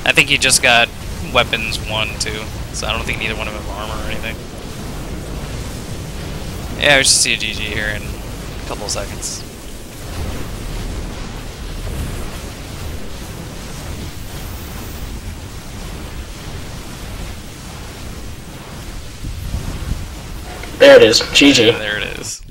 I think he just got weapons 1, too, so I don't think neither one of them have armor or anything. Yeah, we should see a GG here in a couple of seconds. There it is. GG. Yeah, there it is.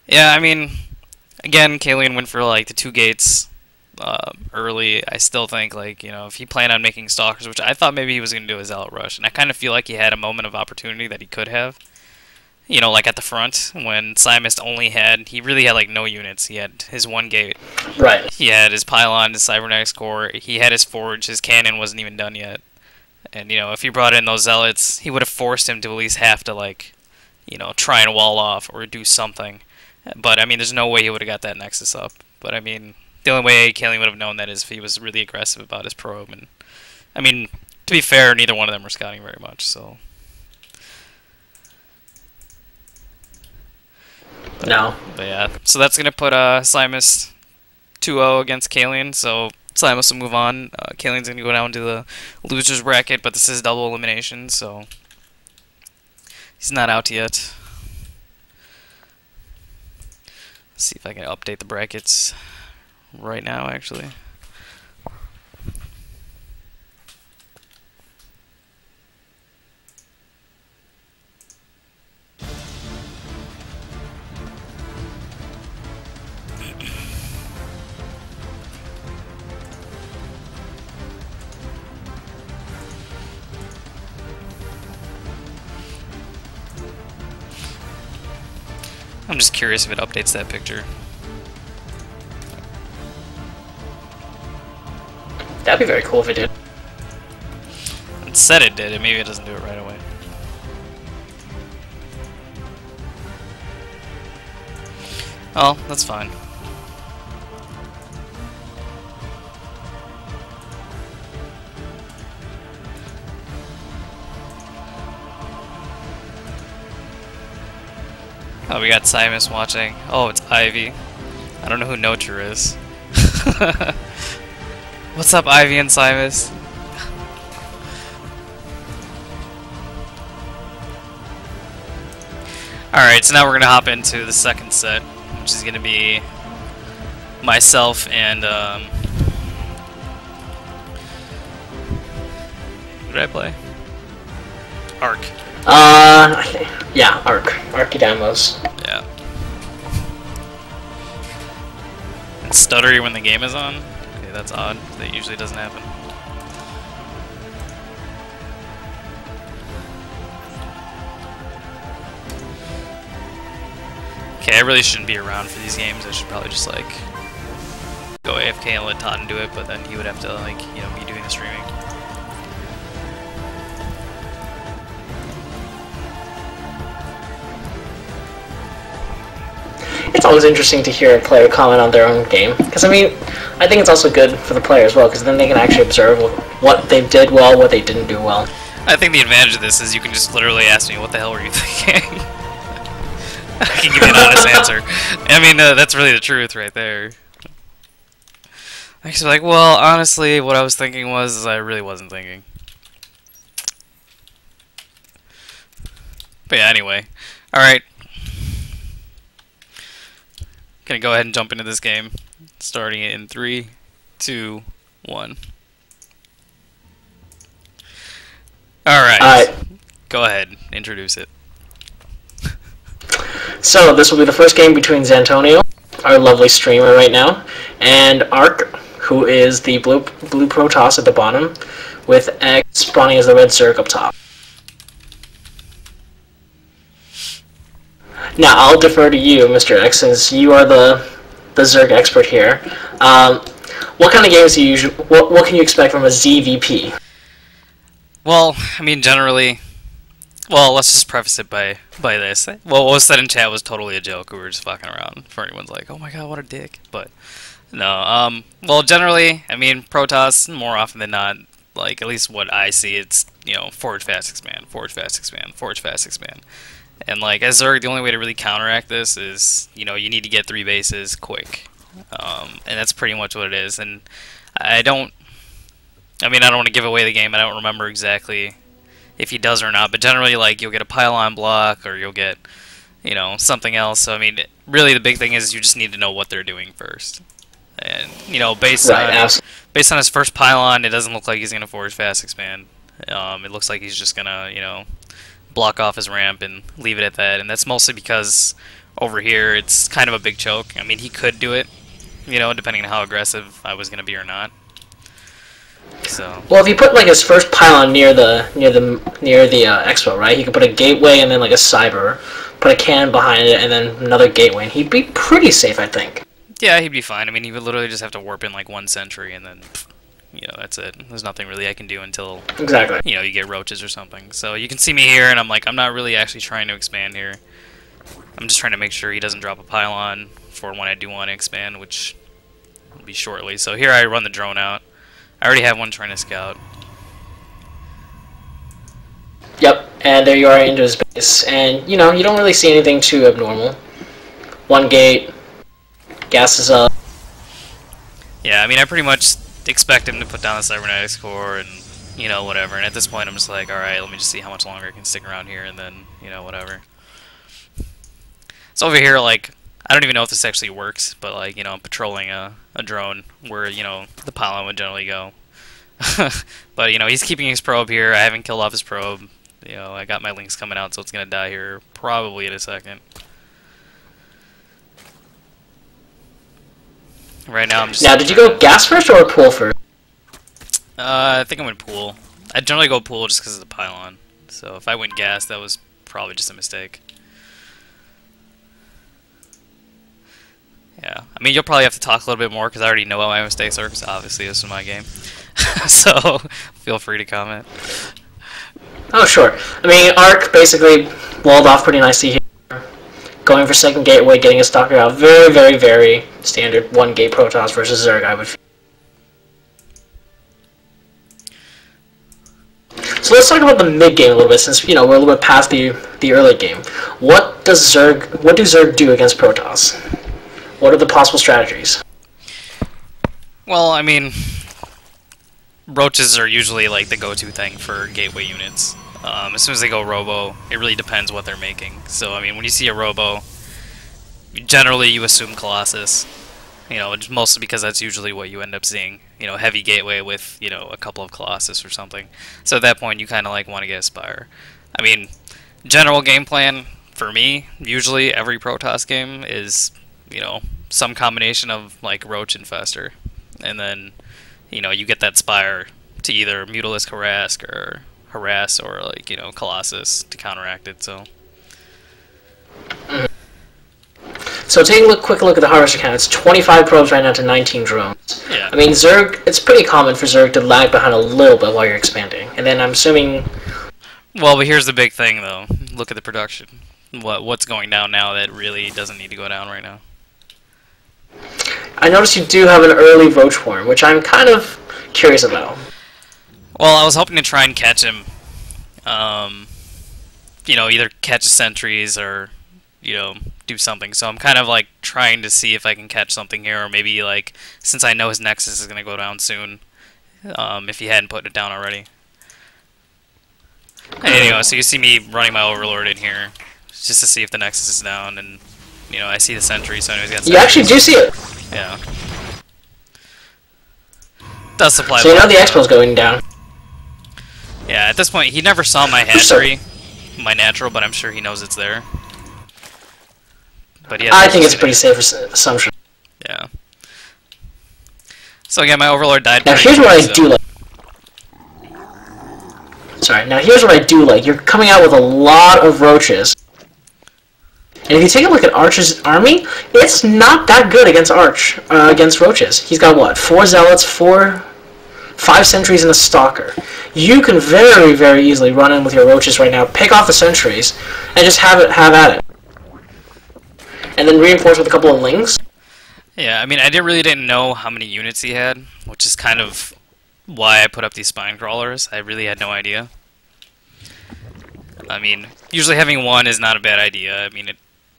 Yeah, I mean, again, Kalien went for like the 2 gates early. I still think, like, you know, if he planned on making stalkers, which I thought maybe he was going to do a zealot rush, and I kind of feel like he had a moment of opportunity that he could have. You know, like at the front when Cymist only had, he really had like no units. He had his 1 gate. Right. He had his pylon, his cybernetics core. He had his forge. His cannon wasn't even done yet. And, you know, if he brought in those zealots, he would have forced him to at least have to, like, you know, try and wall off or do something. But, I mean, there's no way he would have got that Nexus up. But, I mean, the only way Kalien would have known that is if he was really aggressive about his probe. And, I mean, to be fair, neither one of them were scouting very much, so. No. But, yeah, so that's going to put Cymist 2-0 against Kalien, so Cymist will move on. Kalien's going to go down to the loser's bracket, but this is double elimination, so he's not out yet. Let's see if I can update the brackets right now, actually. I'm just curious if it updates that picture. That'd be very cool if it did. It said it did, and maybe it doesn't do it right away. Oh, that's fine. Oh, we got Cymist watching. Oh, it's Ivy. I don't know who Noture is. What's up, Ivy and Cymist? Alright, so now we're gonna hop into the second set, which is gonna be myself and, who did I play? Arc. Yeah, Archidamos. Yeah. And stuttery when the game is on? Okay, that's odd. That usually doesn't happen. Okay, I really shouldn't be around for these games. I should probably just, like, go AFK and let Todyn do it, but then he would have to, like, you know, be doing the streaming. It's always interesting to hear a player comment on their own game, because I mean, I think it's also good for the player as well, because then they can actually observe what they did well, what they didn't do well. I think the advantage of this is you can just literally ask me, what the hell were you thinking? I can give you an honest answer. I mean, that's really the truth right there. I can be like, well, honestly, what I was thinking was I really wasn't thinking. But yeah, anyway. Alright. Gonna go ahead and jump into this game. Starting it in 3, 2, 1. Alright. Go ahead, introduce it. So, this will be the first game between Xantoniel, our lovely streamer right now, and Arc, who is the blue Protoss at the bottom, with X spawning as the red Zerg up top. Now, I'll defer to you, Mr. X, since you are the Zerg expert here. What kind of games do you usually, what can you expect from a ZVP? Well, I mean, generally, well, let's just preface it by this. Well, what was said in chat was totally a joke. We were just fucking around. For anyone's like, oh my god, what a dick. But, no, well, generally, I mean, Protoss, more often than not, like, at least what I see, it's, you know, forward fast expand, forward fast expand, forward fast expand. And, like, as Zerg, the only way to really counteract this is, you know, you need to get 3 bases quick. and that's pretty much what it is. And I don't, I mean, I don't want to give away the game. I don't remember exactly if he does or not, but generally, like, you'll get a pylon block or you'll get, you know, something else. So I mean, really, the big thing is you just need to know what they're doing first. And you know, based on his first pylon, it doesn't look like he's gonna forge fast expand. It looks like he's just gonna, you know, block off his ramp and leave it at that. And that's mostly because over here it's kind of a big choke. I mean, he could do it, you know, depending on how aggressive I was gonna be or not. So. Well, if you put like his first pylon near the expo, right? He could put a gateway and then like a cyber, put a cannon behind it, and then another gateway, and he'd be pretty safe, I think. Yeah, he'd be fine. I mean, he would literally just have to warp in like one sentry, and then, you know, that's it. There's nothing really I can do until, exactly, you know, you get roaches or something. So you can see me here, and I'm like, I'm not really actually trying to expand here. I'm just trying to make sure he doesn't drop a pylon for when I do want to expand, which will be shortly. So here I run the drone out. I already have one trying to scout. Yep, and there you are into his base, and you know, you don't really see anything too abnormal. One gate, gas is up. Yeah, I mean, I pretty much expect him to put down the cybernetics core and, you know, whatever. And at this point, I'm just like, alright, let me just see how much longer I can stick around here, and then, you know, whatever. So over here, like, I don't even know if this actually works, but, like, you know, I'm patrolling a drone where, you know, the pylon would generally go. But, you know, he's keeping his probe here. I haven't killed off his probe. You know, I got my links coming out, so it's going to die here probably in a second. Right now, I'm just... Now, did you go gas first or pool first? I think I went pool. I generally go pool just because of the pylon. So if I went gas, that was probably just a mistake. Yeah, I mean, you'll probably have to talk a little bit more because I already know what my mistakes are, because obviously this is my game. So, feel free to comment. Oh, sure. I mean, Arc basically walled off pretty nicely here. Going for second gateway, getting a stalker out. Very, very, very standard one gate Protoss versus Zerg, I would feel. So let's talk about the mid game a little bit, since, you know, we're a little bit past the early game. What do Zerg do against Protoss? What are the possible strategies? Well, I mean, roaches are usually like the go-to thing for gateway units. As soon as they go robo, it really depends what they're making. So, I mean, when you see a robo, generally you assume Colossus. You know, mostly because that's usually what you end up seeing. You know, heavy gateway with, you know, a couple of Colossus or something. So at that point, you kind of like want to get a Spire. I mean, general game plan for me, usually every Protoss game is, you know, some combination of like Roach and Fester, and then, you know, you get that Spire to either Mutalisk harass or like, you know, Colossus to counteract it. So taking a quick look at the Harvester count, it's 25 probes right now to 19 drones. yeah, I mean, Zerg, it's pretty common for Zerg to lag behind a little bit while you're expanding, and then I'm assuming... Well, but here's the big thing though, look at the production. What's going down now that really doesn't need to go down right now? I noticed you do have an early Roach Horn, which I'm kind of curious about. Well, I was hoping to try and catch him. You know, either catch sentries or, you know, do something. So I'm kind of like trying to see if I can catch something here, or maybe like, since I know his Nexus is going to go down soon, if he hadn't put it down already. Anyway, so you see me running my Overlord in here, just to see if the Nexus is down, and, you know, I see the sentry, so anyways, got sentries. You actually do see it! Yeah. Does supply. So you know the Expo's going down. Yeah, at this point, he never saw my hatchery, my natural, but I'm sure he knows it's there. But yeah, I think it's a pretty safe assumption. Yeah. So again, my Overlord died. Now here's what I do like. Sorry, now here's what I do like. You're coming out with a lot of roaches. And if you take a look at Arch's army, it's not that good against against roaches. He's got what? 4 zealots, 5 sentries, and a stalker. You can very, very easily run in with your roaches right now, pick off the sentries, and just have at it. And then reinforce with a couple of lings. Yeah, I mean, I really didn't know how many units he had, which is kind of why I put up these spine crawlers. I really had no idea. I mean, usually having one is not a bad idea. I mean, it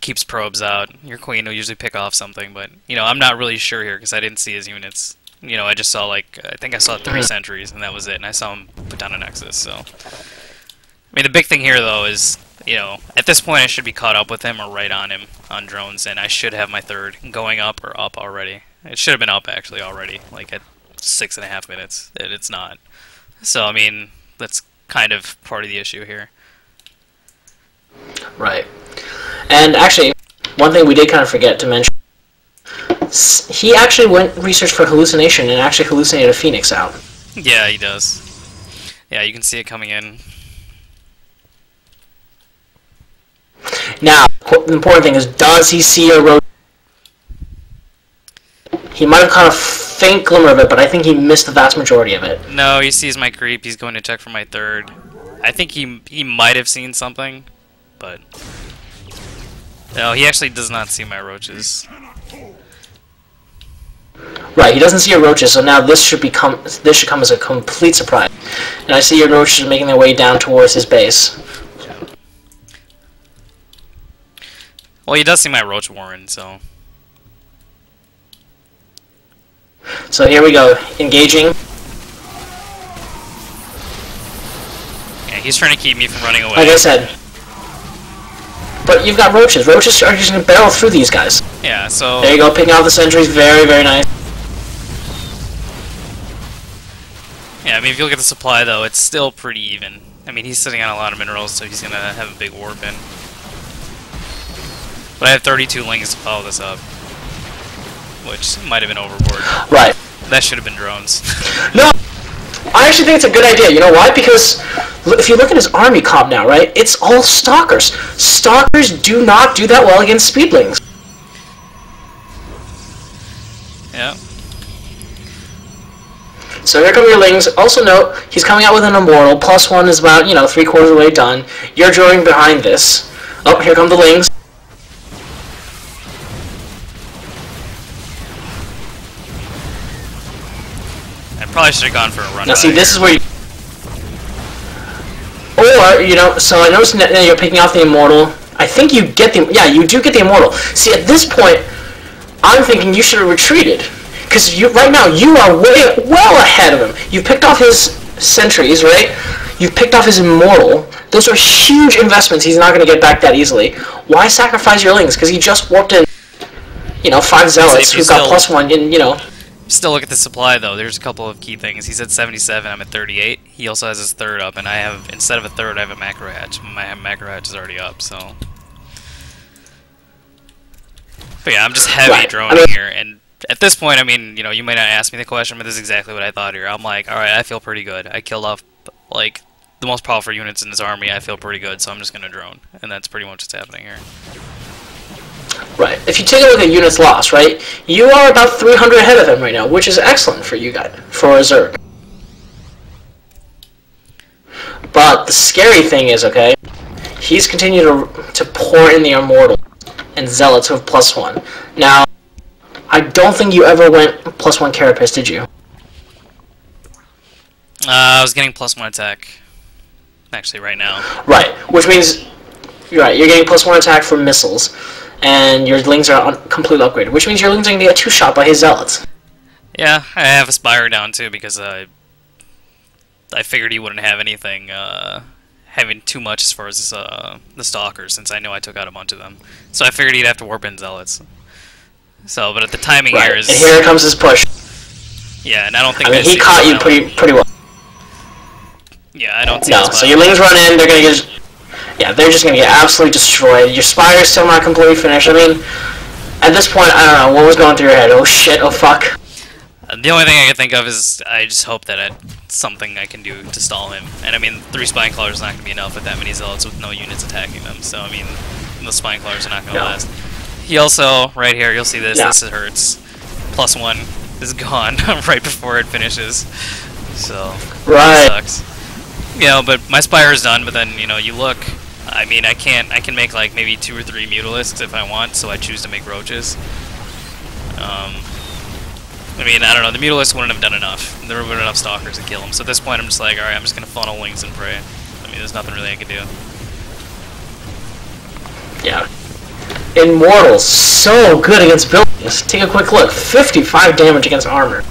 keeps probes out. Your queen will usually pick off something, but you know, I'm not really sure here because I didn't see his units. You know, I just saw like I think I saw 3 sentries and that was it, and I saw him put down a nexus. So, I mean, the big thing here though is, you know, at this point I should be caught up with him or right on him on drones, and I should have my third going up or up already. It should have been up actually already, like at 6.5 minutes. It's not. So I mean, that's kind of part of the issue here. Right. And actually, one thing we did kind of forget to mention, he actually went research for hallucination and actually hallucinated a phoenix out. Yeah, he does. Yeah, you can see it coming in. Now, the important thing is, does he see a roach? He might have caught a faint glimmer of it, but I think he missed the vast majority of it. No, he sees my creep. He's going to check for my third. I think he might have seen something, but no, he actually does not see my roaches. Right, he doesn't see your roaches, so now this should come as a complete surprise. And I see your roaches making their way down towards his base. Well, he does see my roach warren, so. So here we go, engaging. Yeah, he's trying to keep me from running away. Like I said. But you've got roaches. Roaches are just going to barrel through these guys. Yeah, so. There you go, picking off the sentries. Very, very nice. Yeah, I mean, if you look at the supply, though, it's still pretty even. I mean, he's sitting on a lot of minerals, so he's going to have a big warp in. But I have 32 lings to follow this up, which might have been overboard. Right. That should have been drones. No, I actually think it's a good idea. You know why? Because if you look at his army comp now, right, it's all stalkers. Stalkers do not do that well against speedlings. Yeah. So here come your lings. Also note, he's coming out with an immortal. +1 is about, you know, 3/4 of the way done. You're drawing behind this. Oh, here come the lings. Probably should have gone for a run. Now see, this is where you... Or, you know, so I noticed that you're picking off the immortal. I think you get the... Yeah, you do get the immortal. See, at this point, I'm thinking you should have retreated. Because right now, you are well ahead of him. You picked off his sentries, right? You've picked off his immortal. Those are huge investments he's not going to get back that easily. Why sacrifice your lings? Because he just warped in, you know, 5 zealots who've got +1 in, you know... Still look at the supply though. There's a couple of key things. He's at 77. I'm at 38. He also has his third up, and I have, instead of a third, I have a macro hatch. My macro hatch is already up. So, but yeah, I'm just heavy droning here. And at this point, I mean, you know, you might not ask me the question, but this is exactly what I thought here. I'm like, all right, I feel pretty good. I killed off like the most powerful units in his army. I feel pretty good, so I'm just gonna drone, and that's pretty much what's happening here. Right. If you take a look at units lost, right, you are about 300 ahead of him right now, which is excellent for you guys, for a Zerg. But the scary thing is, okay, he's continued to pour in the immortal and zealots who have +1. Now, I don't think you ever went +1 carapace, did you? I was getting +1 attack, actually, right now. Right, which means, you're getting +1 attack from missiles. And your lings are completely upgraded, which means your lings are going to get 2-shot by his zealots. Yeah, I have a Spire down too because I figured he wouldn't have anything, having too much as far as the Stalkers, since I know I took out a bunch of them. So I figured he'd have to warp in zealots. So, but at the timing here is... And here comes his push. Yeah, and I don't think he caught you pretty well. Yeah, I don't see No, so your lings run in, they're going to get... Yeah, they're just going to get absolutely destroyed. Your Spire's still not completely finished. I mean, at this point, I don't know, what was going through your head? Oh shit, oh fuck. The only thing I can think of is I just hope that it's something I can do to stall him. And I mean, 3 Spineclawers is not going to be enough with that many Zealots with no units attacking them. So, I mean, the Spineclawers are not going to last. He also, right here, you'll see this, this hurts. +1 is gone right before it finishes. So, that sucks. You know, but my Spire is done, but then, you know, you look... I mean, I can make like maybe 2 or 3 Mutalisks if I want, so I choose to make roaches. I mean, I don't know, the Mutalisks wouldn't have done enough. There wouldn't enough Stalkers to kill him, so at this point I'm just like, alright, I'm just gonna funnel lings and pray. I mean, there's nothing really I can do. Yeah. Immortals, so good against buildings. Take a quick look. 55 damage against armor.